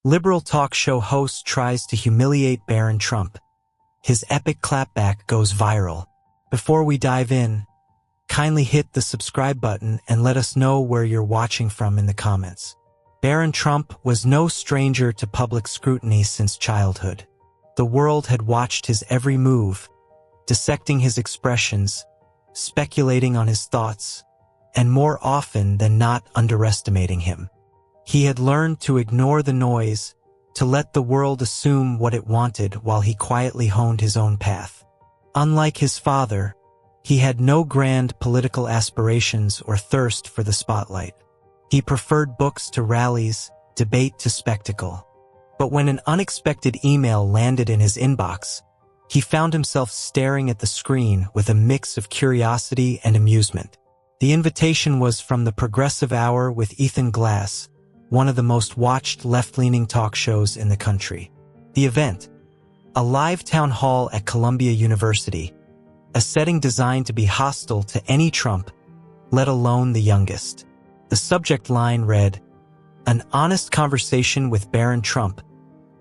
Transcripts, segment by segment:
Liberal talk show host tries to humiliate Barron Trump. His epic clapback goes viral. Before we dive in, kindly hit the subscribe button and let us know where you're watching from in the comments. Barron Trump was no stranger to public scrutiny since childhood. The world had watched his every move, dissecting his expressions, speculating on his thoughts, and more often than not underestimating him. He had learned to ignore the noise, to let the world assume what it wanted while he quietly honed his own path. Unlike his father, he had no grand political aspirations or thirst for the spotlight. He preferred books to rallies, debate to spectacle. But when an unexpected email landed in his inbox, he found himself staring at the screen with a mix of curiosity and amusement. The invitation was from the Progressive Hour with Ethan Glass, one of the most watched left-leaning talk shows in the country. The event, a live town hall at Columbia University, a setting designed to be hostile to any Trump, let alone the youngest. The subject line read, "An honest conversation with Barron Trump,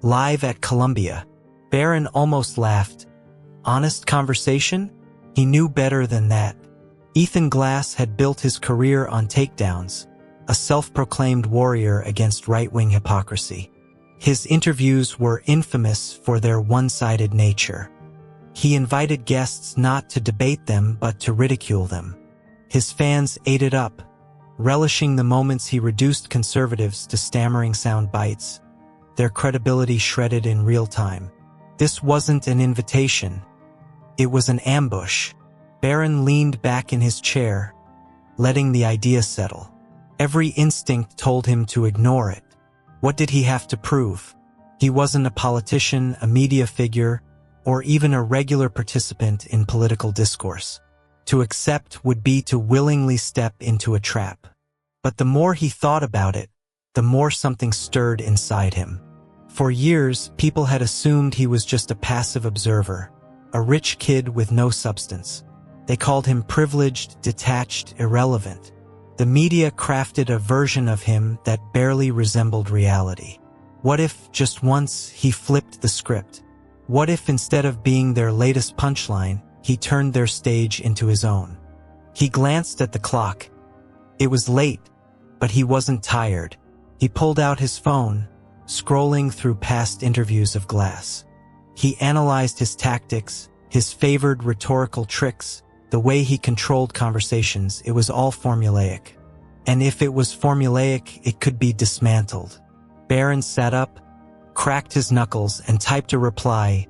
live at Columbia." Barron almost laughed. Honest conversation? He knew better than that. Ethan Glass had built his career on takedowns, a self-proclaimed warrior against right-wing hypocrisy. His interviews were infamous for their one-sided nature. He invited guests not to debate them but to ridicule them. His fans ate it up, relishing the moments he reduced conservatives to stammering sound bites, their credibility shredded in real time. This wasn't an invitation. It was an ambush. Barron leaned back in his chair, letting the idea settle. Every instinct told him to ignore it. What did he have to prove? He wasn't a politician, a media figure, or even a regular participant in political discourse. To accept would be to willingly step into a trap. But the more he thought about it, the more something stirred inside him. For years, people had assumed he was just a passive observer, a rich kid with no substance. They called him privileged, detached, irrelevant. The media crafted a version of him that barely resembled reality. What if, just once, he flipped the script? What if instead of being their latest punchline, he turned their stage into his own? He glanced at the clock. It was late, but he wasn't tired. He pulled out his phone, scrolling through past interviews of Glass. He analyzed his tactics, his favored rhetorical tricks, the way he controlled conversations. It was all formulaic. And if it was formulaic, it could be dismantled. Barron sat up, cracked his knuckles, and typed a reply,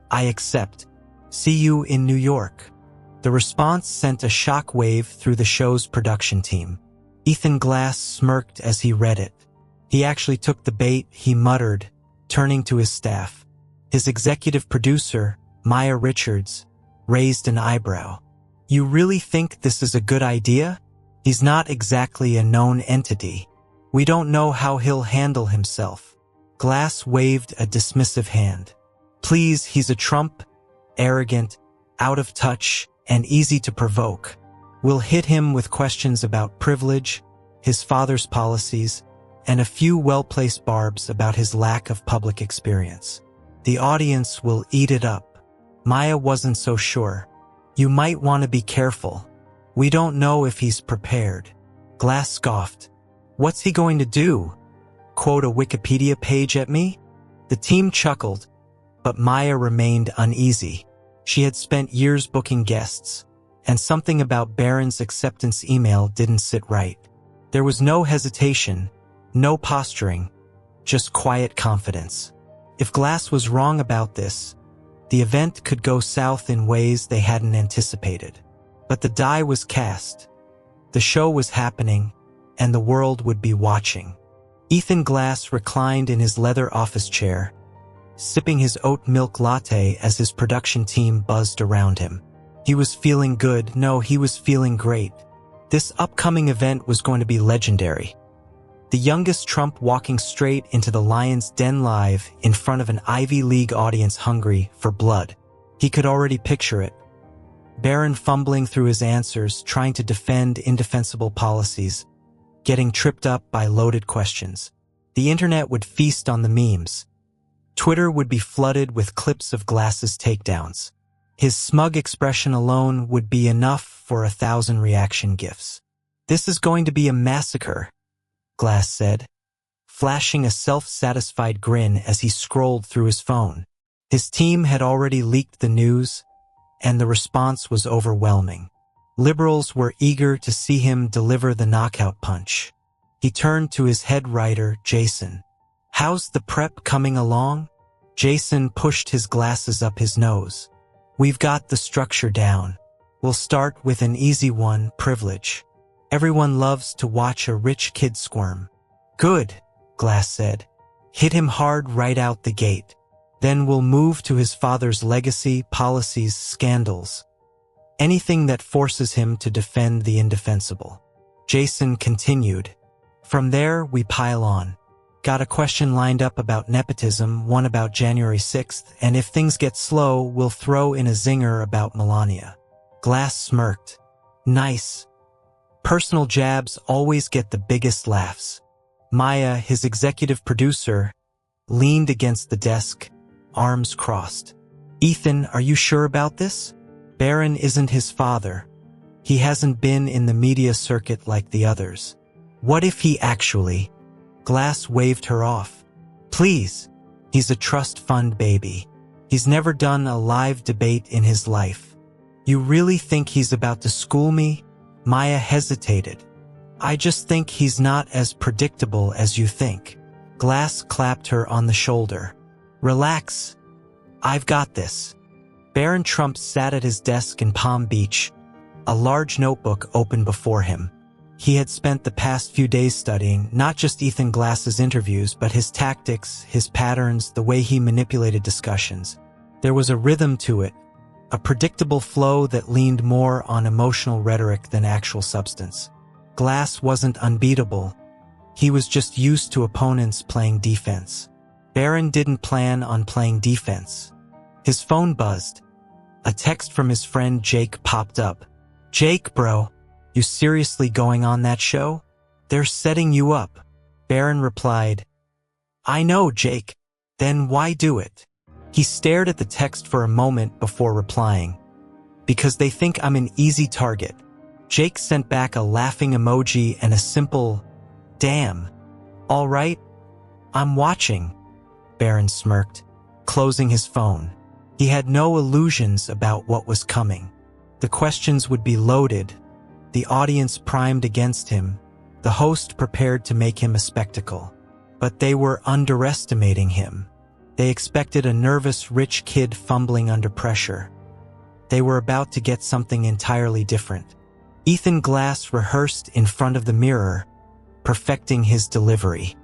"I accept. See you in New York." The response sent a shock wave through the show's production team. Ethan Glass smirked as he read it. He actually took the bait, he muttered, turning to his staff. His executive producer, Maya Richards, raised an eyebrow. "You really think this is a good idea? He's not exactly a known entity. We don't know how he'll handle himself." Glass waved a dismissive hand. "Please, he's a Trump, arrogant, out of touch, and easy to provoke. We'll hit him with questions about privilege, his father's policies, and a few well-placed barbs about his lack of public experience. The audience will eat it up." Maya wasn't so sure. "You might want to be careful. We don't know if he's prepared." Glass scoffed. "What's he going to do? Quote a Wikipedia page at me?" The team chuckled, but Maya remained uneasy. She had spent years booking guests, and something about Barron's acceptance email didn't sit right. There was no hesitation, no posturing, just quiet confidence. If Glass was wrong about this, the event could go south in ways they hadn't anticipated. But the die was cast. The show was happening, and the world would be watching. Ethan Glass reclined in his leather office chair, sipping his oat milk latte as his production team buzzed around him. He was feeling good. No, he was feeling great. This upcoming event was going to be legendary. The youngest Trump walking straight into the Lion's Den live in front of an Ivy League audience hungry for blood. He could already picture it. Barron fumbling through his answers, trying to defend indefensible policies, getting tripped up by loaded questions. The internet would feast on the memes. Twitter would be flooded with clips of Glass's takedowns. His smug expression alone would be enough for 1,000 reaction gifs. "This is going to be a massacre," Glass said, flashing a self-satisfied grin as he scrolled through his phone. His team had already leaked the news, and the response was overwhelming. Liberals were eager to see him deliver the knockout punch. He turned to his head writer, Jason. "How's the prep coming along?" Jason pushed his glasses up his nose. "We've got the structure down. We'll start with an easy one, privilege. Everyone loves to watch a rich kid squirm." "Good," Glass said. "Hit him hard right out the gate. Then we'll move to his father's legacy, policies, scandals. Anything that forces him to defend the indefensible." Jason continued. "From there, we pile on. Got a question lined up about nepotism, one about January 6th, and if things get slow, we'll throw in a zinger about Melania." Glass smirked. "Nice. Personal jabs always get the biggest laughs." Maya, his executive producer, leaned against the desk, arms crossed. "Ethan, are you sure about this? Barron isn't his father. He hasn't been in the media circuit like the others. What if he actually—" Glass waved her off. "Please, he's a trust fund baby. He's never done a live debate in his life. You really think he's about to school me?" Maya hesitated. "I just think he's not as predictable as you think." Glass clapped her on the shoulder. "Relax. I've got this." Barron Trump sat at his desk in Palm Beach, a large notebook open before him. He had spent the past few days studying not just Ethan Glass's interviews, but his tactics, his patterns, the way he manipulated discussions. There was a rhythm to it, a predictable flow that leaned more on emotional rhetoric than actual substance. Glass wasn't unbeatable. He was just used to opponents playing defense. Barron didn't plan on playing defense. His phone buzzed. A text from his friend Jake popped up. "Jake, bro, you seriously going on that show? They're setting you up." Barron replied, "I know, Jake. Then why do it?" He stared at the text for a moment before replying. "Because they think I'm an easy target." Jake sent back a laughing emoji and a simple, "Damn. All right. I'm watching." Barron smirked, closing his phone. He had no illusions about what was coming. The questions would be loaded, the audience primed against him, the host prepared to make him a spectacle. But they were underestimating him. They expected a nervous, rich kid fumbling under pressure. They were about to get something entirely different. Ethan Glass rehearsed in front of the mirror, perfecting his delivery.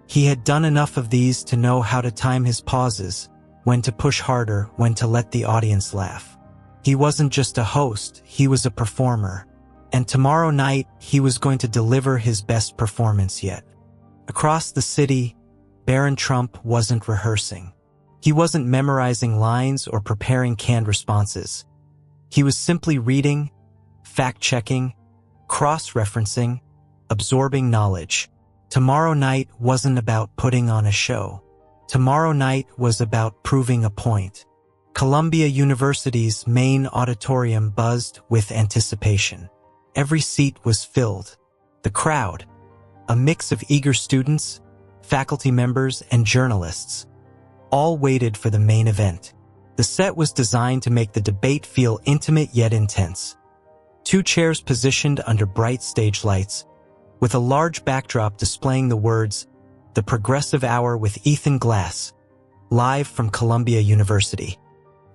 He had done enough of these to know how to time his pauses, when to push harder, when to let the audience laugh. He wasn't just a host, he was a performer. And tomorrow night, he was going to deliver his best performance yet. Across the city, Barron Trump wasn't rehearsing. He wasn't memorizing lines or preparing canned responses. He was simply reading, fact-checking, cross-referencing, absorbing knowledge. Tomorrow night wasn't about putting on a show. Tomorrow night was about proving a point. Columbia University's main auditorium buzzed with anticipation. Every seat was filled. The crowd, a mix of eager students, faculty members, and journalists, all waited for the main event. The set was designed to make the debate feel intimate yet intense. 2 chairs positioned under bright stage lights, with a large backdrop displaying the words, "The Progressive Hour with Ethan Glass," live from Columbia University.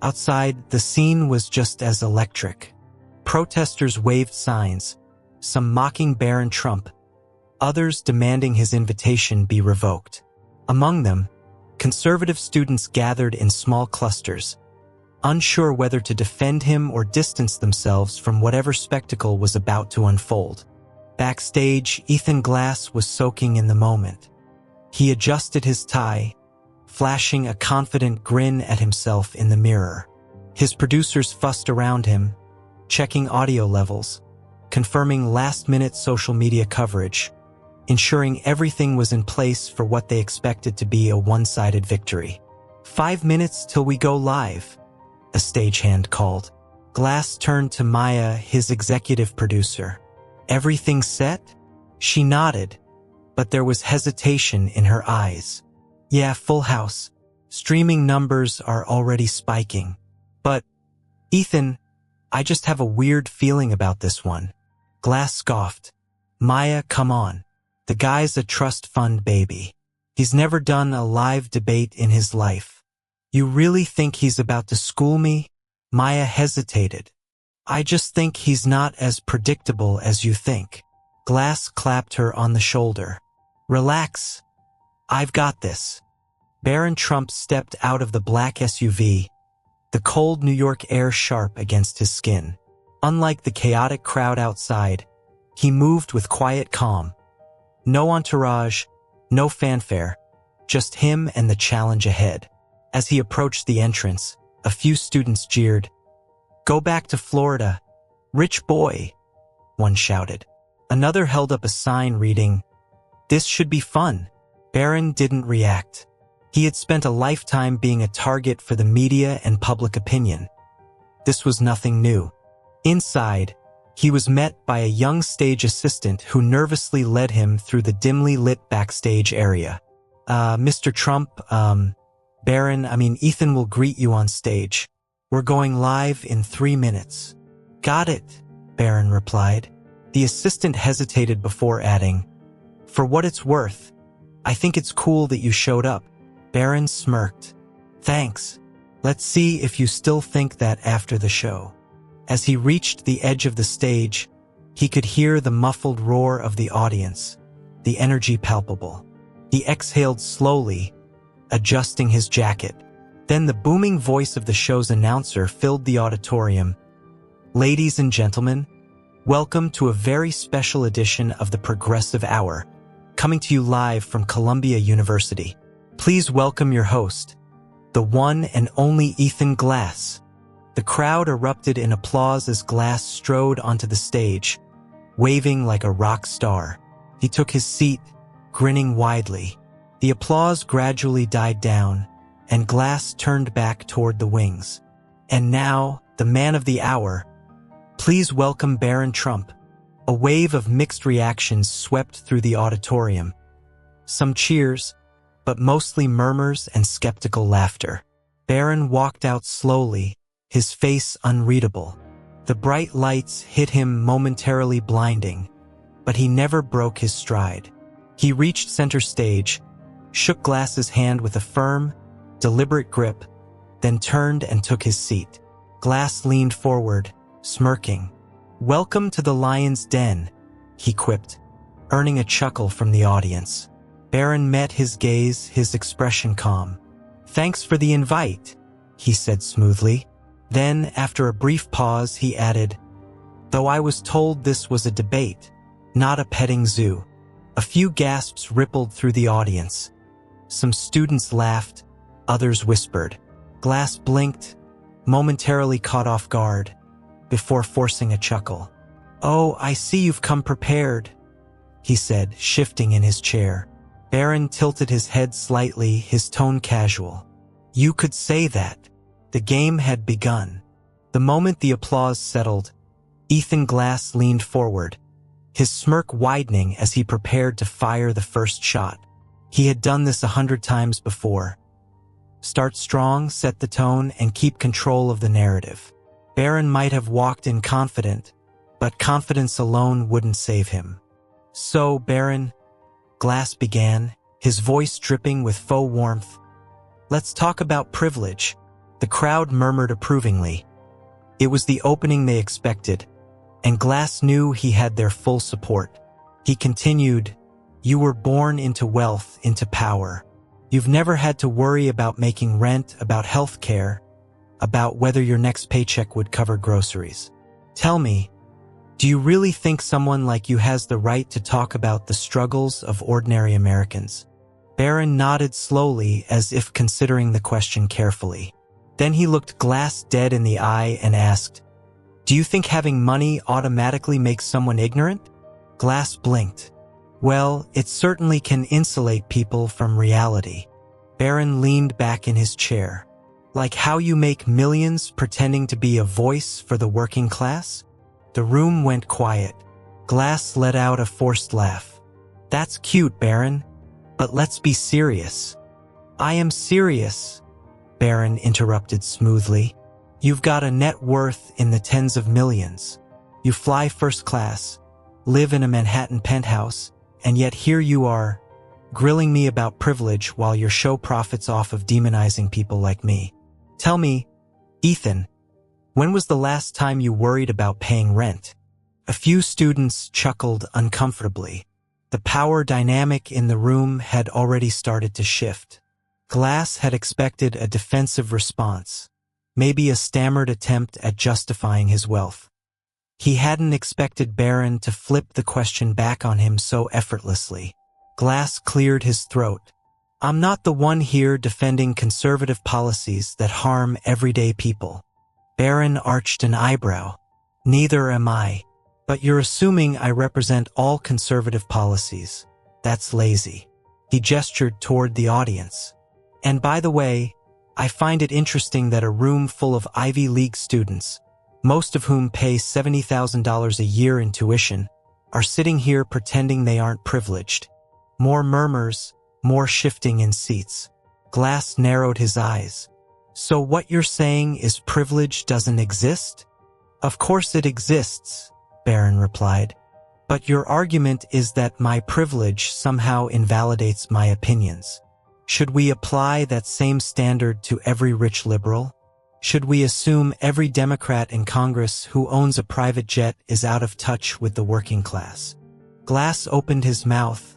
Outside, the scene was just as electric. Protesters waved signs, some mocking Barron Trump, others demanding his invitation be revoked. Among them, conservative students gathered in small clusters, unsure whether to defend him or distance themselves from whatever spectacle was about to unfold. Backstage, Ethan Glass was soaking in the moment. He adjusted his tie, flashing a confident grin at himself in the mirror. His producers fussed around him, checking audio levels, confirming last-minute social media coverage. ensuring everything was in place for what they expected to be a one-sided victory. 5 minutes till we go live, a stagehand called. Glass turned to Maya, his executive producer. Everything set? She nodded, but there was hesitation in her eyes. Yeah, full house. Streaming numbers are already spiking. But, Ethan, I just have a weird feeling about this one. Glass scoffed. Maya, come on. The guy's a trust fund baby. He's never done a live debate in his life. You really think he's about to school me? Maya hesitated. I just think he's not as predictable as you think. Glass clapped her on the shoulder. Relax. I've got this. Barron Trump stepped out of the black SUV, the cold New York air sharp against his skin. Unlike the chaotic crowd outside, he moved with quiet calm. No entourage, no fanfare, just him and the challenge ahead. As he approached the entrance, a few students jeered. Go back to Florida, rich boy, one shouted. Another held up a sign reading, This should be fun. Barron didn't react. He had spent a lifetime being a target for the media and public opinion. This was nothing new. Inside, he was met by a young stage assistant who nervously led him through the dimly lit backstage area. Mr. Trump, Ethan will greet you on stage. We're going live in 3 minutes. Got it, Barron replied. The assistant hesitated before adding, For what it's worth, I think it's cool that you showed up. Barron smirked. Thanks. Let's see if you still think that after the show. As he reached the edge of the stage, he could hear the muffled roar of the audience, the energy palpable. He exhaled slowly, adjusting his jacket. Then the booming voice of the show's announcer filled the auditorium. Ladies and gentlemen, welcome to a very special edition of the Progressive Hour, coming to you live from Columbia University. Please welcome your host, the one and only Ethan Glass. The crowd erupted in applause as Glass strode onto the stage, waving like a rock star. He took his seat, grinning widely. The applause gradually died down, and Glass turned back toward the wings. And now, the man of the hour. Please welcome Barron Trump. A wave of mixed reactions swept through the auditorium. Some cheers, but mostly murmurs and skeptical laughter. Barron walked out slowly, his face unreadable. The bright lights hit him momentarily blinding, but he never broke his stride. He reached center stage, shook Glass's hand with a firm, deliberate grip, then turned and took his seat. Glass leaned forward, smirking. Welcome to the lion's den, he quipped, earning a chuckle from the audience. Barron met his gaze, his expression calm. Thanks for the invite, he said smoothly. Then, after a brief pause, he added, Though I was told this was a debate, not a petting zoo. A few gasps rippled through the audience. Some students laughed, others whispered. Glass blinked, momentarily caught off guard, before forcing a chuckle. Oh, I see you've come prepared, he said, shifting in his chair. Barron tilted his head slightly, his tone casual. You could say that. The game had begun. The moment the applause settled, Ethan Glass leaned forward, his smirk widening as he prepared to fire the first shot. He had done this 100 times before. Start strong, set the tone, and keep control of the narrative. Barron might have walked in confident, but confidence alone wouldn't save him. So, Barron, Glass began, his voice dripping with faux warmth. Let's talk about privilege. The crowd murmured approvingly. It was the opening they expected, and Glass knew he had their full support. He continued, You were born into wealth, into power. You've never had to worry about making rent, about health care, about whether your next paycheck would cover groceries. Tell me, do you really think someone like you has the right to talk about the struggles of ordinary Americans? Barron nodded slowly as if considering the question carefully. Then he looked Glass dead in the eye and asked, Do you think having money automatically makes someone ignorant? Glass blinked. Well, it certainly can insulate people from reality. Barron leaned back in his chair. Like how you make millions pretending to be a voice for the working class? The room went quiet. Glass let out a forced laugh. That's cute, Barron. But let's be serious. I am serious, Barron interrupted smoothly. You've got a net worth in the tens of millions. You fly first class, live in a Manhattan penthouse, and yet here you are, grilling me about privilege while your show profits off of demonizing people like me. Tell me, Ethan, when was the last time you worried about paying rent? A few students chuckled uncomfortably. The power dynamic in the room had already started to shift. Glass had expected a defensive response, maybe a stammered attempt at justifying his wealth. He hadn't expected Barron to flip the question back on him so effortlessly. Glass cleared his throat. I'm not the one here defending conservative policies that harm everyday people. Barron arched an eyebrow. Neither am I. But you're assuming I represent all conservative policies. That's lazy. He gestured toward the audience. And by the way, I find it interesting that a room full of Ivy League students, most of whom pay $70,000 a year in tuition, are sitting here pretending they aren't privileged. More murmurs, more shifting in seats. Glass narrowed his eyes. So what you're saying is privilege doesn't exist? Of course it exists, Barron replied. But your argument is that my privilege somehow invalidates my opinions. Should we apply that same standard to every rich liberal? Should we assume every Democrat in Congress who owns a private jet is out of touch with the working class? Glass opened his mouth,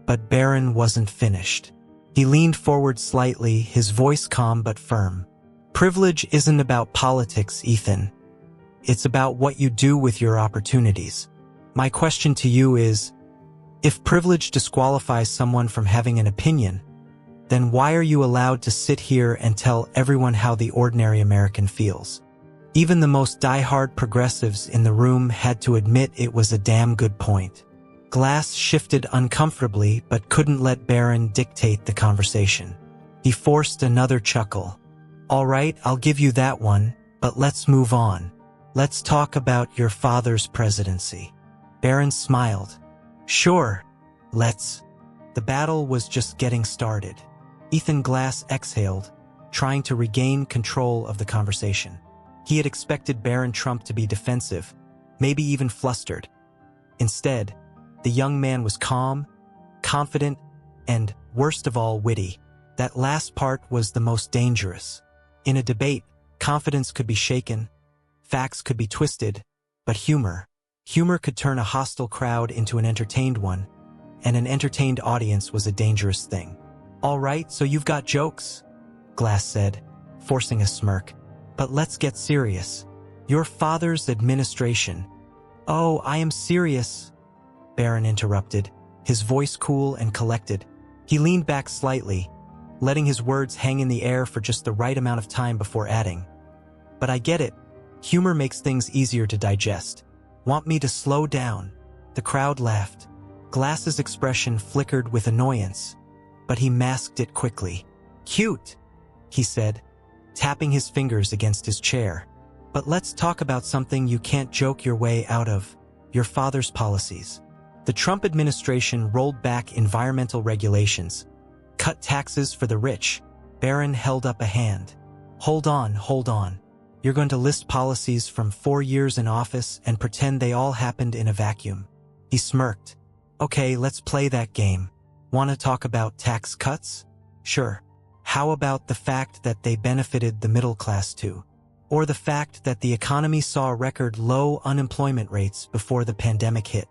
but Barron wasn't finished. He leaned forward slightly, his voice calm but firm. Privilege isn't about politics, Ethan. It's about what you do with your opportunities. My question to you is, if privilege disqualifies someone from having an opinion, then why are you allowed to sit here and tell everyone how the ordinary American feels? Even the most diehard progressives in the room had to admit it was a damn good point. Glass shifted uncomfortably but couldn't let Barron dictate the conversation. He forced another chuckle. All right, I'll give you that one, but let's move on. Let's talk about your father's presidency. Barron smiled. Sure, let's. The battle was just getting started. Ethan Glass exhaled, trying to regain control of the conversation. He had expected Barron Trump to be defensive, maybe even flustered. Instead, the young man was calm, confident, and, worst of all, witty. That last part was the most dangerous. In a debate, confidence could be shaken, facts could be twisted, but humor could turn a hostile crowd into an entertained one, and an entertained audience was a dangerous thing. All right, so you've got jokes, Glass said, forcing a smirk. But let's get serious. Your father's administration. Oh, I am serious, Barron interrupted, his voice cool and collected. He leaned back slightly, letting his words hang in the air for just the right amount of time before adding. But I get it. Humor makes things easier to digest. Want me to slow down? The crowd laughed. Glass's expression flickered with annoyance, but he masked it quickly. Cute, he said, tapping his fingers against his chair. But let's talk about something you can't joke your way out of, your father's policies. The Trump administration rolled back environmental regulations, cut taxes for the rich. Barron held up a hand. Hold on. You're going to list policies from 4 years in office and pretend they all happened in a vacuum. He smirked. Okay, let's play that game. Want to talk about tax cuts? Sure. How about the fact that they benefited the middle class too? Or the fact that the economy saw record low unemployment rates before the pandemic hit?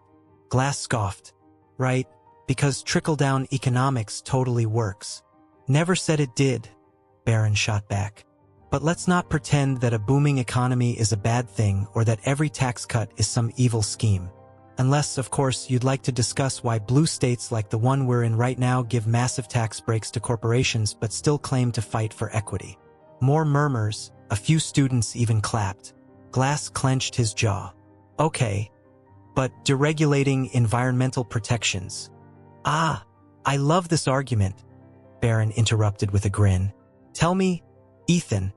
Glass scoffed. Right, because trickle-down economics totally works. Never said it did, Barron shot back. But let's not pretend that a booming economy is a bad thing or that every tax cut is some evil scheme. Unless, of course, you'd like to discuss why blue states like the one we're in right now give massive tax breaks to corporations but still claim to fight for equity. More murmurs, a few students even clapped. Glass clenched his jaw. Okay, but deregulating environmental protections. Ah, I love this argument, Barron interrupted with a grin. Tell me, Ethan,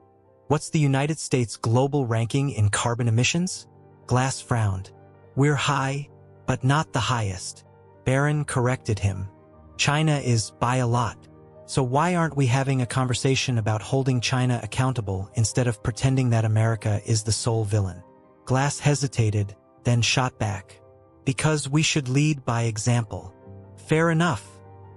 what's the United States global ranking in carbon emissions? Glass frowned. We're high, but not the highest. Barron corrected him. China is by a lot. So why aren't we having a conversation about holding China accountable instead of pretending that America is the sole villain? Glass hesitated, then shot back. Because we should lead by example. Fair enough,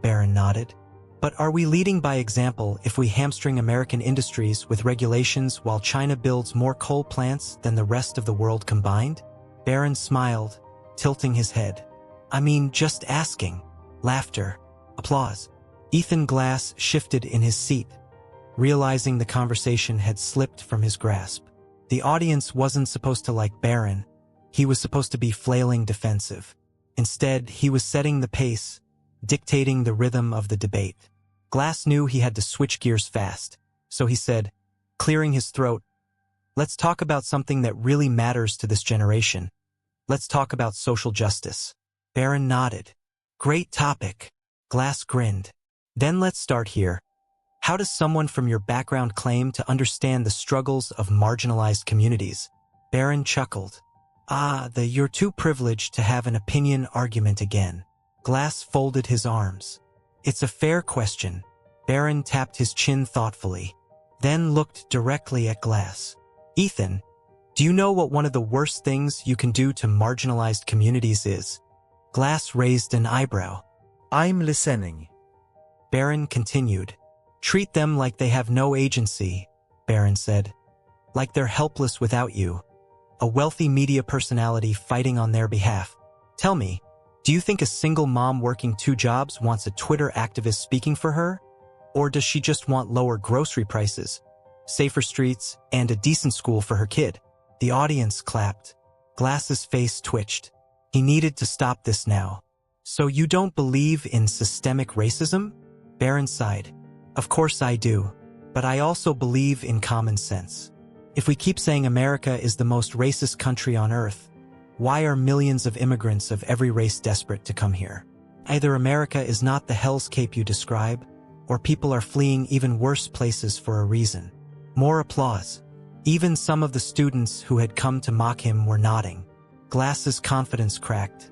Barron nodded. But are we leading by example if we hamstring American industries with regulations while China builds more coal plants than the rest of the world combined? Barron smiled, tilting his head. I mean, just asking. Laughter. Applause. Ethan Glass shifted in his seat, realizing the conversation had slipped from his grasp. The audience wasn't supposed to like Barron. He was supposed to be flailing defensive. Instead, he was setting the pace, dictating the rhythm of the debate. Glass knew he had to switch gears fast, so he said, clearing his throat, let's talk about something that really matters to this generation. Let's talk about social justice. Barron nodded. Great topic. Glass grinned. Then let's start here. How does someone from your background claim to understand the struggles of marginalized communities? Barron chuckled. You're too privileged to have an opinion argument again. Glass folded his arms. It's a fair question. Barron tapped his chin thoughtfully, then looked directly at Glass. Ethan, do you know what one of the worst things you can do to marginalized communities is? Glass raised an eyebrow. I'm listening. Barron continued. Treat them like they have no agency, Barron said. Like they're helpless without you. A wealthy media personality fighting on their behalf. Tell me, do you think a single mom working 2 jobs wants a Twitter activist speaking for her? Or does she just want lower grocery prices, safer streets, and a decent school for her kid? The audience clapped. Glass's face twitched. He needed to stop this now. So you don't believe in systemic racism? Barron sighed. Of course I do, but I also believe in common sense. If we keep saying America is the most racist country on earth, why are millions of immigrants of every race desperate to come here? Either America is not the hellscape you describe, or people are fleeing even worse places for a reason. More applause. Even some of the students who had come to mock him were nodding. Glass's confidence cracked.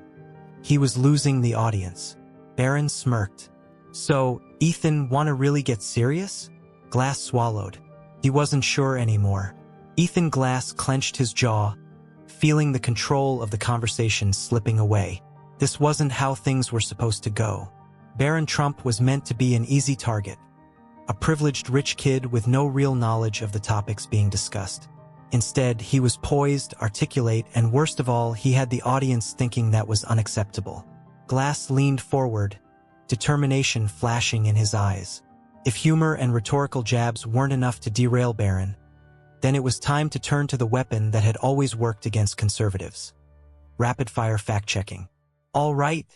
He was losing the audience. Barron smirked. So, Ethan, wanna really get serious? Glass swallowed. He wasn't sure anymore. Ethan Glass clenched his jaw, feeling the control of the conversation slipping away. This wasn't how things were supposed to go. Barron Trump was meant to be an easy target, a privileged rich kid with no real knowledge of the topics being discussed. Instead, he was poised, articulate, and worst of all, he had the audience thinking that was unacceptable. Glass leaned forward, determination flashing in his eyes. If humor and rhetorical jabs weren't enough to derail Barron, then it was time to turn to the weapon that had always worked against conservatives. Rapid-fire fact-checking. All right,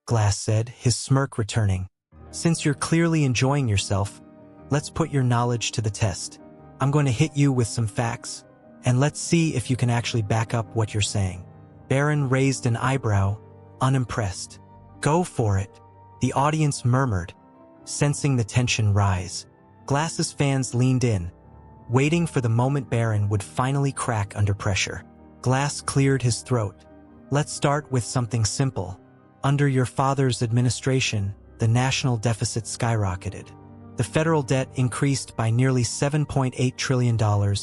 Glass said, his smirk returning. Since you're clearly enjoying yourself, let's put your knowledge to the test. I'm going to hit you with some facts, and let's see if you can actually back up what you're saying. Barron raised an eyebrow, unimpressed. Go for it. The audience murmured, sensing the tension rise. Glass's fans leaned in, waiting for the moment Barron would finally crack under pressure. Glass cleared his throat. Let's start with something simple. Under your father's administration, the national deficit skyrocketed. The federal debt increased by nearly $7.8 trillion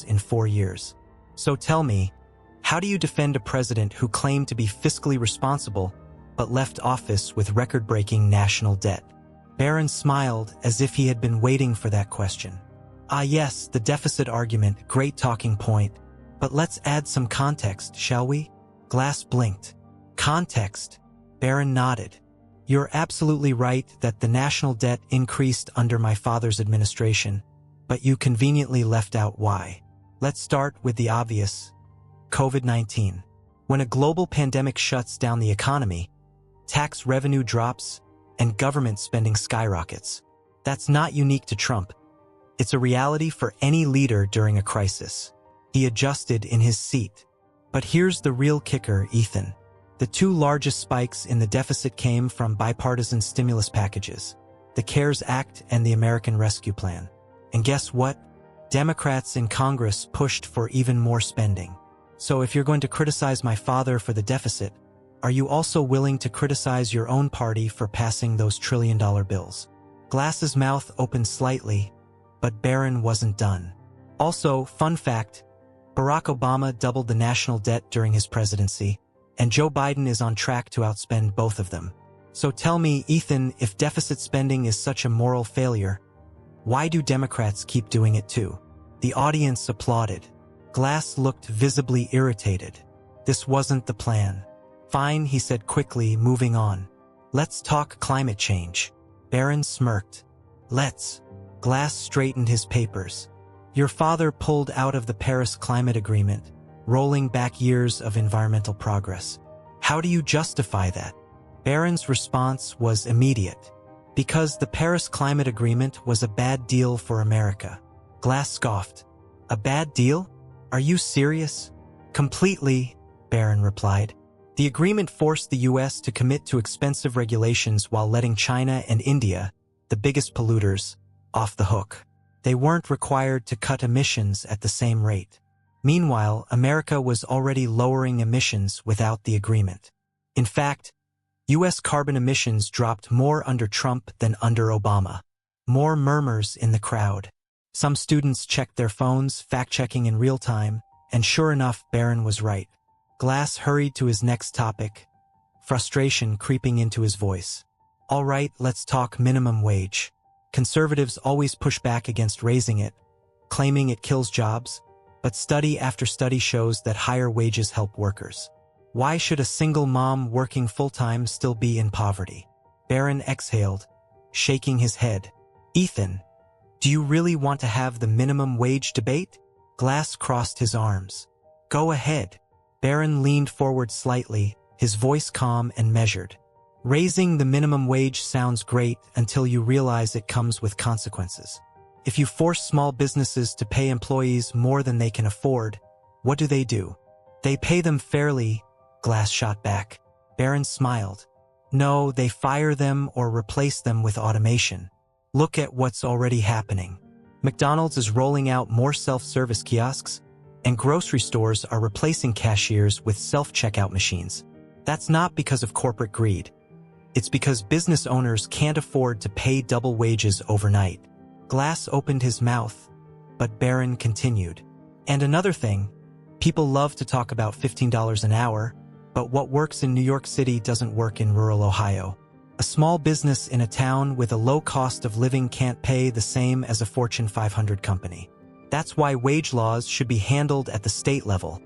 in 4 years. So tell me, how do you defend a president who claimed to be fiscally responsible but left office with record-breaking national debt? Barron smiled as if he had been waiting for that question. Yes, the deficit argument, great talking point. But let's add some context, shall we? Glass blinked. Context? Barron nodded. You're absolutely right that the national debt increased under my father's administration, but you conveniently left out why. Let's start with the obvious. COVID-19. When a global pandemic shuts down the economy, tax revenue drops, and government spending skyrockets. That's not unique to Trump. It's a reality for any leader during a crisis. He adjusted in his seat. But here's the real kicker, Ethan. The two largest spikes in the deficit came from bipartisan stimulus packages, the CARES Act and the American Rescue Plan. And guess what? Democrats in Congress pushed for even more spending. So if you're going to criticize my father for the deficit, are you also willing to criticize your own party for passing those trillion-dollar bills? Glass's mouth opened slightly, but Barron wasn't done. Also, fun fact, Barack Obama doubled the national debt during his presidency, and Joe Biden is on track to outspend both of them. So tell me, Ethan, if deficit spending is such a moral failure, why do Democrats keep doing it too? The audience applauded. Glass looked visibly irritated. This wasn't the plan. Fine, he said quickly, moving on. Let's talk climate change. Barron smirked. Let's. Glass straightened his papers. Your father pulled out of the Paris Climate Agreement, rolling back years of environmental progress. How do you justify that? Barron's response was immediate. Because the Paris Climate Agreement was a bad deal for America. Glass scoffed. A bad deal? Are you serious? Completely, Barron replied. The agreement forced the U.S. to commit to expensive regulations while letting China and India, the biggest polluters, off the hook. They weren't required to cut emissions at the same rate. Meanwhile, America was already lowering emissions without the agreement. In fact, U.S. carbon emissions dropped more under Trump than under Obama. More murmurs in the crowd. Some students checked their phones, fact-checking in real time, and sure enough, Barron was right. Glass hurried to his next topic, frustration creeping into his voice. All right, let's talk minimum wage. Conservatives always push back against raising it, claiming it kills jobs, but study after study shows that higher wages help workers. Why should a single mom working full-time still be in poverty? Barron exhaled, shaking his head. Ethan, do you really want to have the minimum wage debate? Glass crossed his arms. Go ahead. Barron leaned forward slightly, his voice calm and measured. Raising the minimum wage sounds great until you realize it comes with consequences. If you force small businesses to pay employees more than they can afford, what do? They pay them fairly, Glass shot back. Barron smiled. No, they fire them or replace them with automation. Look at what's already happening. McDonald's is rolling out more self-service kiosks, and grocery stores are replacing cashiers with self-checkout machines. That's not because of corporate greed. It's because business owners can't afford to pay double wages overnight. Glass opened his mouth, but Barron continued. And another thing, people love to talk about $15 an hour, but what works in New York City doesn't work in rural Ohio. A small business in a town with a low cost of living can't pay the same as a Fortune 500 company. That's why wage laws should be handled at the state level,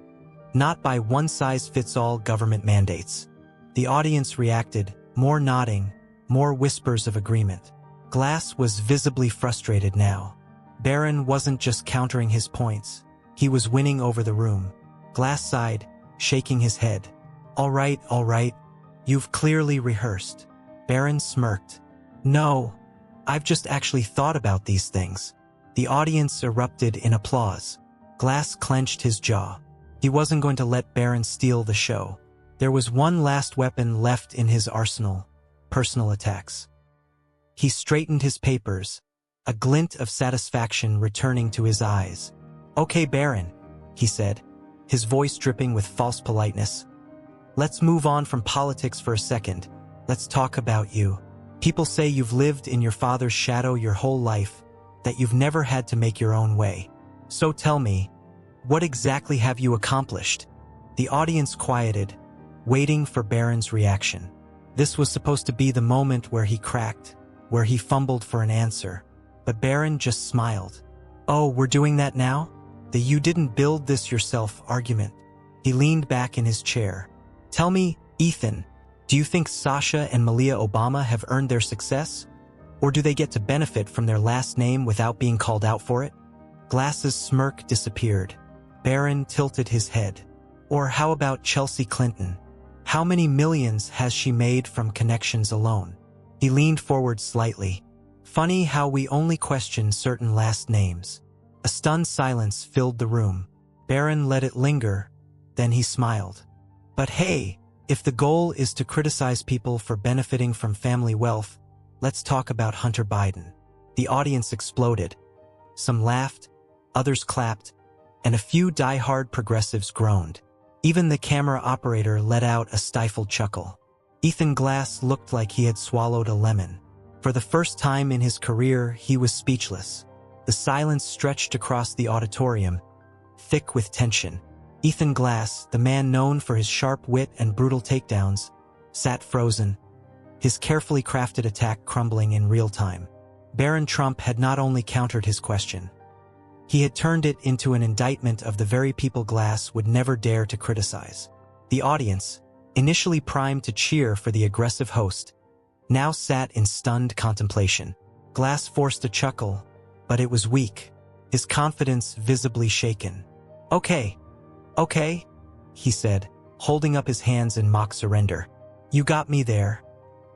not by one-size-fits-all government mandates. The audience reacted, more nodding, more whispers of agreement. Glass was visibly frustrated now. Barron wasn't just countering his points, he was winning over the room. Glass sighed, shaking his head. All right, you've clearly rehearsed. Barron smirked. No, I've just actually thought about these things. The audience erupted in applause. Glass clenched his jaw. He wasn't going to let Barron steal the show. There was one last weapon left in his arsenal, personal attacks. He straightened his papers, a glint of satisfaction returning to his eyes. Okay, Barron, he said, his voice dripping with false politeness. Let's move on from politics for a second. Let's talk about you. People say you've lived in your father's shadow your whole life, that you've never had to make your own way. So tell me, what exactly have you accomplished? The audience quieted, waiting for Barron's reaction. This was supposed to be the moment where he cracked, where he fumbled for an answer. But Barron just smiled. Oh, we're doing that now? The you didn't build this yourself argument. He leaned back in his chair. Tell me, Ethan, do you think Sasha and Malia Obama have earned their success? Or do they get to benefit from their last name without being called out for it? Glass's smirk disappeared. Barron tilted his head. Or how about Chelsea Clinton? How many millions has she made from connections alone? He leaned forward slightly. Funny how we only question certain last names. A stunned silence filled the room. Barron let it linger, then he smiled. But hey, If the goal is to criticize people for benefiting from family wealth, let's talk about Hunter Biden. The audience exploded. Some laughed, others clapped, and a few die-hard progressives groaned. Even the camera operator let out a stifled chuckle. Ethan Glass looked like he had swallowed a lemon. For the first time in his career, he was speechless. The silence stretched across the auditorium, thick with tension. Ethan Glass, the man known for his sharp wit and brutal takedowns, sat frozen, his carefully crafted attack crumbling in real time. Barron Trump had not only countered his question, he had turned it into an indictment of the very people Glass would never dare to criticize. The audience, initially primed to cheer for the aggressive host, now sat in stunned contemplation. Glass forced a chuckle, but it was weak, his confidence visibly shaken. Okay, he said, holding up his hands in mock surrender. You got me there.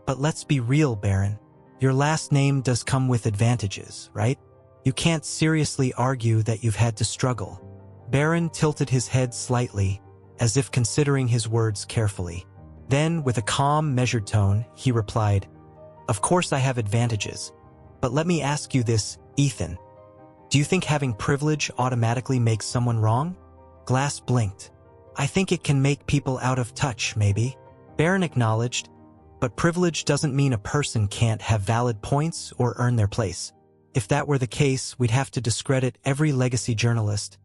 But let's be real, Barron. Your last name does come with advantages, right? You can't seriously argue that you've had to struggle. Barron tilted his head slightly, as if considering his words carefully. Then, with a calm, measured tone, he replied, Of course I have advantages. But let me ask you this, Ethan. Do you think having privilege automatically makes someone wrong? Glass blinked. I think it can make people out of touch, maybe. Barron acknowledged, but privilege doesn't mean a person can't have valid points or earn their place. If that were the case, we'd have to discredit every legacy journalist,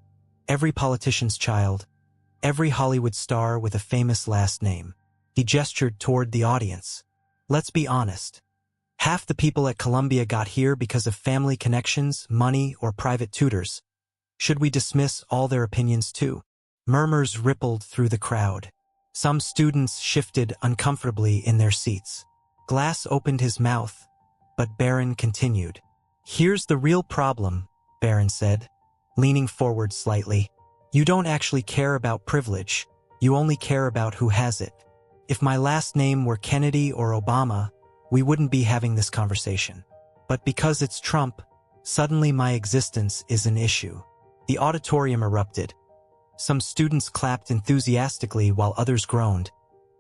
every politician's child, every Hollywood star with a famous last name. He gestured toward the audience. Let's be honest. Half the people at Columbia got here because of family connections, money, or private tutors. Should we dismiss all their opinions too? Murmurs rippled through the crowd. Some students shifted uncomfortably in their seats. Glass opened his mouth, but Barron continued. Here's the real problem, Barron said, leaning forward slightly. You don't actually care about privilege. You only care about who has it. If my last name were Kennedy or Obama, we wouldn't be having this conversation. But because it's Trump, suddenly my existence is an issue. The auditorium erupted. Some students clapped enthusiastically while others groaned,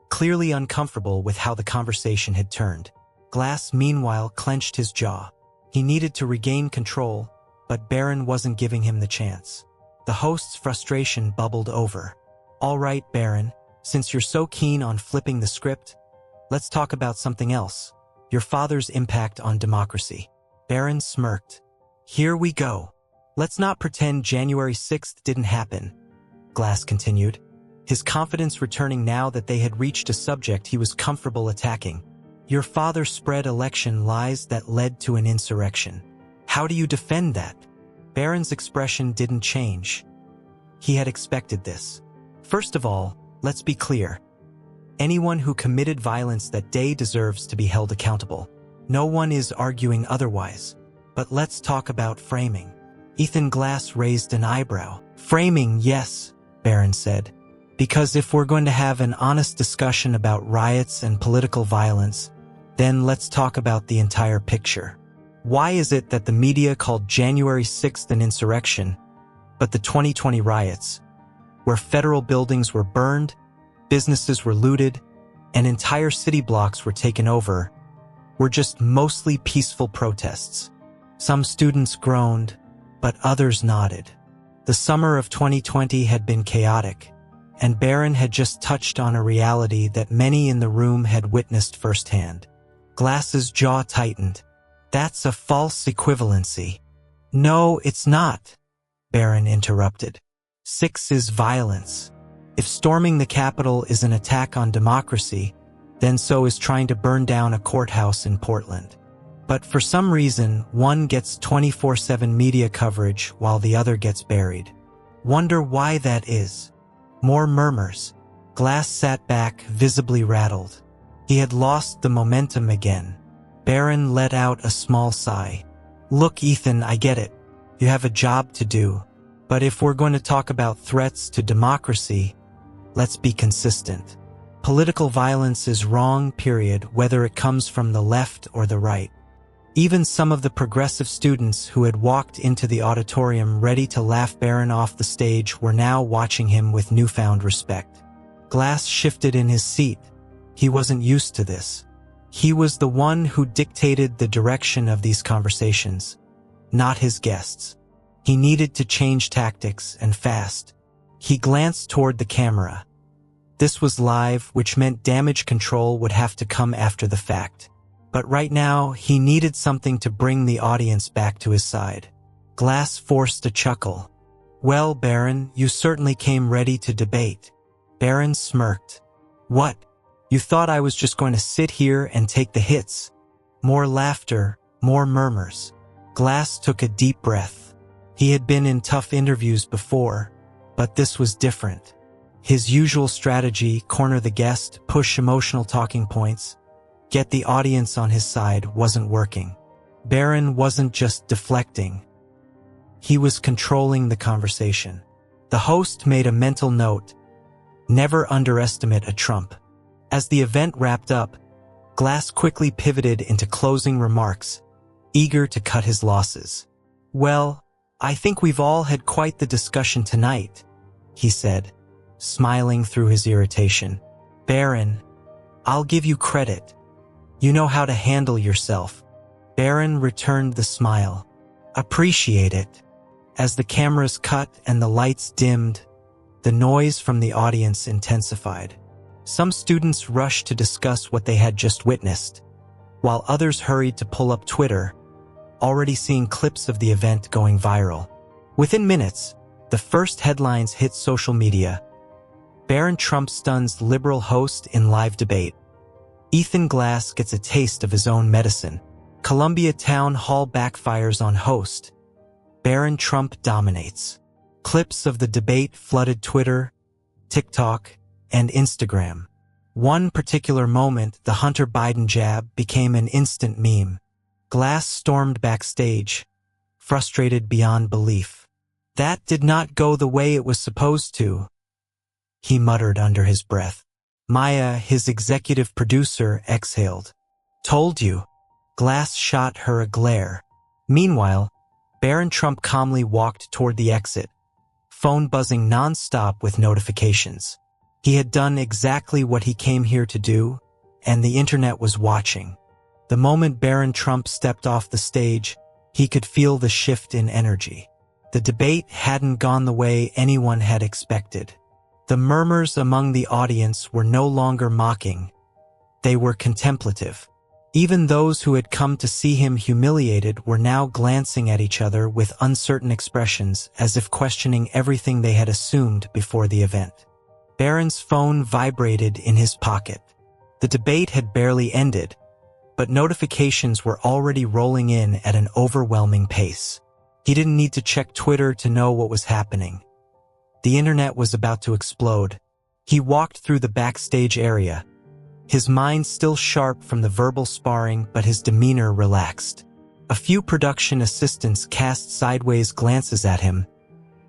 clearly uncomfortable with how the conversation had turned. Glass, meanwhile, clenched his jaw. He needed to regain control, but Barron wasn't giving him the chance. The host's frustration bubbled over. All right, Barron, since you're so keen on flipping the script, let's talk about something else. Your father's impact on democracy. Barron smirked. Here we go. Let's not pretend January 6th didn't happen, Glass continued, his confidence returning now that they had reached a subject he was comfortable attacking. Your father spread election lies that led to an insurrection. How do you defend that? Barron's expression didn't change. He had expected this. First of all, let's be clear. Anyone who committed violence that day deserves to be held accountable. No one is arguing otherwise. But let's talk about framing. Ethan Glass raised an eyebrow. Framing, yes, Barron said. Because if we're going to have an honest discussion about riots and political violence, then let's talk about the entire picture. Why is it that the media called January 6th an insurrection, but the 2020 riots, where federal buildings were burned, businesses were looted, and entire city blocks were taken over, were just mostly peaceful protests? Some students groaned, but others nodded. The summer of 2020 had been chaotic, and Barron had just touched on a reality that many in the room had witnessed firsthand. Glass's jaw tightened. That's a false equivalency. No, it's not, Barron interrupted. 6 is violence. If storming the Capitol is an attack on democracy, then so is trying to burn down a courthouse in Portland. But for some reason, one gets 24/7 media coverage while the other gets buried. Wonder why that is. More murmurs. Glass sat back, visibly rattled. He had lost the momentum again. Barron let out a small sigh. Look, Ethan, I get it. You have a job to do. But if we're going to talk about threats to democracy, let's be consistent. Political violence is wrong, period, whether it comes from the left or the right. Even some of the progressive students who had walked into the auditorium ready to laugh Barron off the stage were now watching him with newfound respect. Glass shifted in his seat. He wasn't used to this. He was the one who dictated the direction of these conversations, not his guests. He needed to change tactics, and fast. He glanced toward the camera. This was live, which meant damage control would have to come after the fact. But right now, he needed something to bring the audience back to his side. Glass forced a chuckle. "Well, Barron, you certainly came ready to debate." Barron smirked. "What? You thought I was just going to sit here and take the hits?" More laughter, more murmurs. Glass took a deep breath. He had been in tough interviews before, but this was different. His usual strategy, corner the guest, push emotional talking points, get the audience on his side, wasn't working. Barron wasn't just deflecting. He was controlling the conversation. The host made a mental note: never underestimate a Trump. As the event wrapped up, Glass quickly pivoted into closing remarks, eager to cut his losses. "Well, I think we've all had quite the discussion tonight," he said, smiling through his irritation. "Barron, I'll give you credit. You know how to handle yourself." Barron returned the smile. "Appreciate it." As the cameras cut and the lights dimmed, the noise from the audience intensified. Some students rushed to discuss what they had just witnessed, while others hurried to pull up Twitter, already seeing clips of the event going viral. Within minutes, the first headlines hit social media. Barron Trump stuns liberal host in live debate. Ethan Glass gets a taste of his own medicine. Columbia town hall backfires on host. Barron Trump dominates. Clips of the debate flooded Twitter, TikTok, and Instagram. One particular moment, the Hunter Biden jab, became an instant meme. Glass stormed backstage, frustrated beyond belief. "That did not go the way it was supposed to," he muttered under his breath. Maya, his executive producer, exhaled. "Told you." Glass shot her a glare. Meanwhile, Barron Trump calmly walked toward the exit, phone buzzing non-stop with notifications. He had done exactly what he came here to do, and the internet was watching. The moment Barron Trump stepped off the stage, he could feel the shift in energy. The debate hadn't gone the way anyone had expected. The murmurs among the audience were no longer mocking. They were contemplative. Even those who had come to see him humiliated were now glancing at each other with uncertain expressions, as if questioning everything they had assumed before the event. Barron's phone vibrated in his pocket. The debate had barely ended, but notifications were already rolling in at an overwhelming pace. He didn't need to check Twitter to know what was happening. The internet was about to explode. He walked through the backstage area, his mind still sharp from the verbal sparring, but his demeanor relaxed. A few production assistants cast sideways glances at him,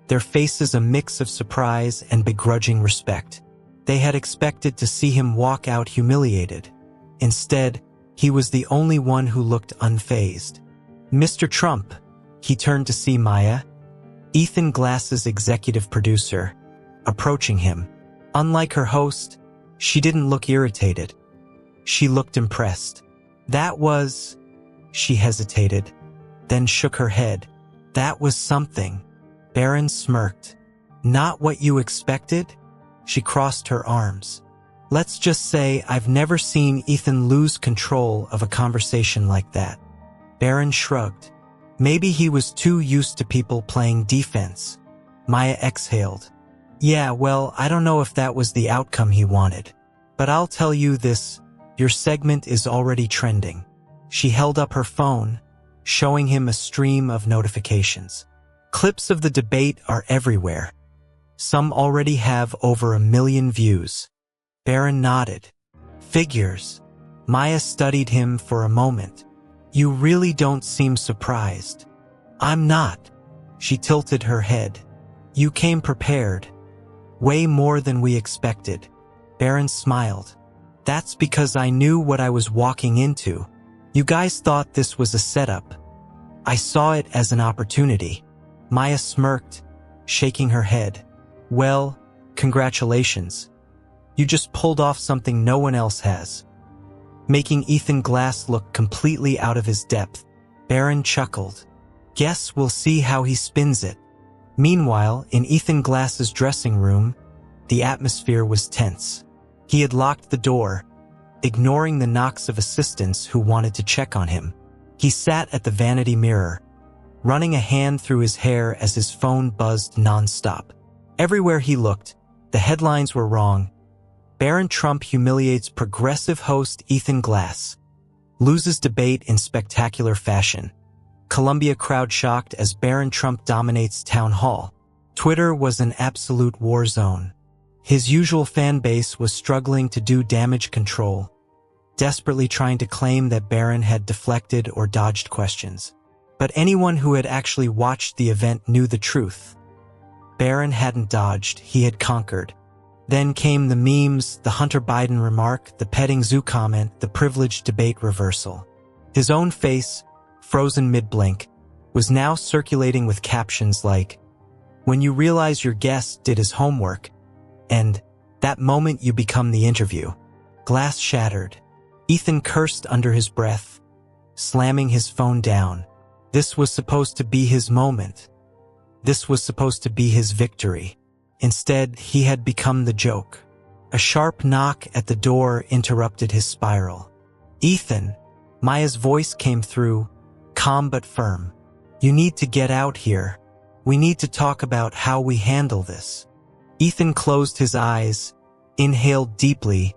their faces a mix of surprise and begrudging respect. They had expected to see him walk out humiliated. Instead, he was the only one who looked unfazed. "Mr. Trump," he turned to see Maya, Ethan Glass's executive producer, approaching him. Unlike her host, she didn't look irritated. She looked impressed. "That was..." She hesitated, then shook her head. "That was something." Barron smirked. "Not what you expected?" She crossed her arms. "Let's just say I've never seen Ethan lose control of a conversation like that." Barron shrugged. Maybe he was too used to people playing defense. Maya exhaled. "Yeah, well, I don't know if that was the outcome he wanted. But I'll tell you this, your segment is already trending." She held up her phone, showing him a stream of notifications. Clips of the debate are everywhere. Some already have over 1 million views. Barron nodded. "Figures." Maya studied him for a moment. "You really don't seem surprised." "I'm not." She tilted her head. "You came prepared. Way more than we expected." Barron smiled. "That's because I knew what I was walking into. You guys thought this was a setup. I saw it as an opportunity." Maya smirked, shaking her head. "Well, congratulations. You just pulled off something no one else has. Making Ethan Glass look completely out of his depth, Barron chuckled. Guess we'll see how he spins it. Meanwhile, in Ethan Glass's dressing room, the atmosphere was tense. He had locked the door, ignoring the knocks of assistants who wanted to check on him. He sat at the vanity mirror, running a hand through his hair as his phone buzzed nonstop. Everywhere he looked, the headlines were wrong. Barron Trump humiliates progressive host Ethan Glass. Loses debate in spectacular fashion. Columbia crowd shocked as Barron Trump dominates town hall. Twitter was an absolute war zone. His usual fan base was struggling to do damage control, desperately trying to claim that Barron had deflected or dodged questions. But anyone who had actually watched the event knew the truth. Barron hadn't dodged, he had conquered. Then came the memes, the Hunter Biden remark, the petting zoo comment, the privileged debate reversal. His own face, frozen mid-blink, was now circulating with captions like, "When you realize your guest did his homework," and "That moment you become the interview." Glass shattered. Ethan cursed under his breath, slamming his phone down. This was supposed to be his moment. This was supposed to be his victory. Instead, he had become the joke. A sharp knock at the door interrupted his spiral. "Ethan," Maya's voice came through, calm but firm. "You need to get out here. We need to talk about how we handle this." Ethan closed his eyes, inhaled deeply,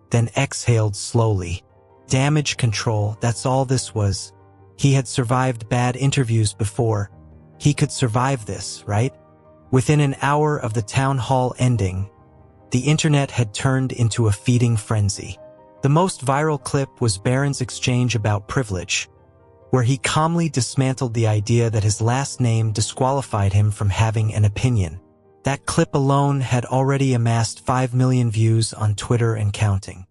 then exhaled slowly. Damage control, that's all this was. He had survived bad interviews before. He could survive this, right? Within an hour of the town hall ending, the internet had turned into a feeding frenzy. The most viral clip was Barron's exchange about privilege, where he calmly dismantled the idea that his last name disqualified him from having an opinion. That clip alone had already amassed 5 million views on Twitter and counting.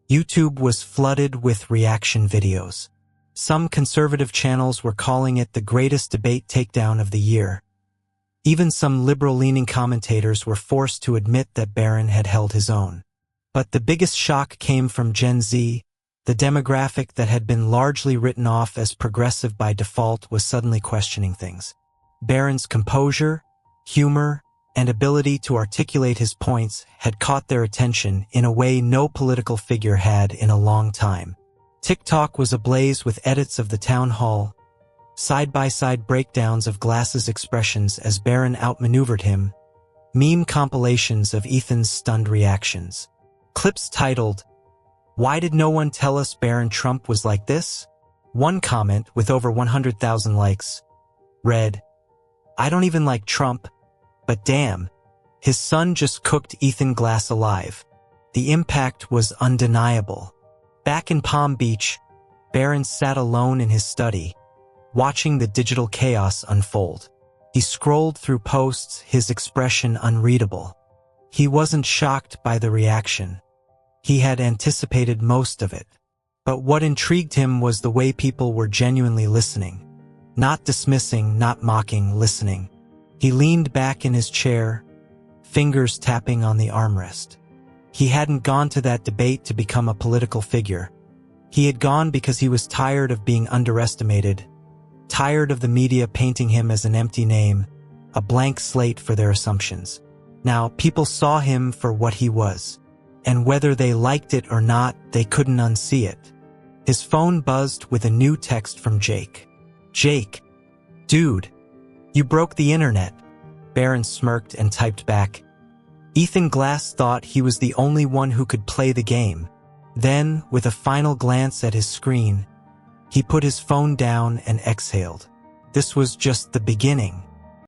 YouTube was flooded with reaction videos. Some conservative channels were calling it the greatest debate takedown of the year. Even some liberal-leaning commentators were forced to admit that Barron had held his own. But the biggest shock came from Gen Z. The demographic that had been largely written off as progressive by default was suddenly questioning things. Barron's composure, humor, and ability to articulate his points had caught their attention in a way no political figure had in a long time. TikTok was ablaze with edits of the town hall, side-by-side breakdowns of Glass's expressions as Barron outmaneuvered him, meme compilations of Ethan's stunned reactions. Clips titled, "Why did no one tell us Barron Trump was like this?" One comment, with over 100,000 likes, read, "I don't even like Trump, but damn, his son just cooked Ethan Glass alive." The impact was undeniable. Back in Palm Beach, Barron sat alone in his study, watching the digital chaos unfold. He scrolled through posts, his expression unreadable. He wasn't shocked by the reaction. He had anticipated most of it. But what intrigued him was the way people were genuinely listening. Not dismissing, not mocking, listening. He leaned back in his chair, fingers tapping on the armrest. He hadn't gone to that debate to become a political figure. He had gone because he was tired of being underestimated, tired of the media painting him as an empty name, a blank slate for their assumptions. Now, people saw him for what he was, and whether they liked it or not, they couldn't unsee it. His phone buzzed with a new text from Jake. "Jake, dude, you broke the internet." Barron smirked and typed back, "Ethan Glass thought he was the only one who could play the game." Then, with a final glance at his screen, he put his phone down and exhaled. This was just the beginning.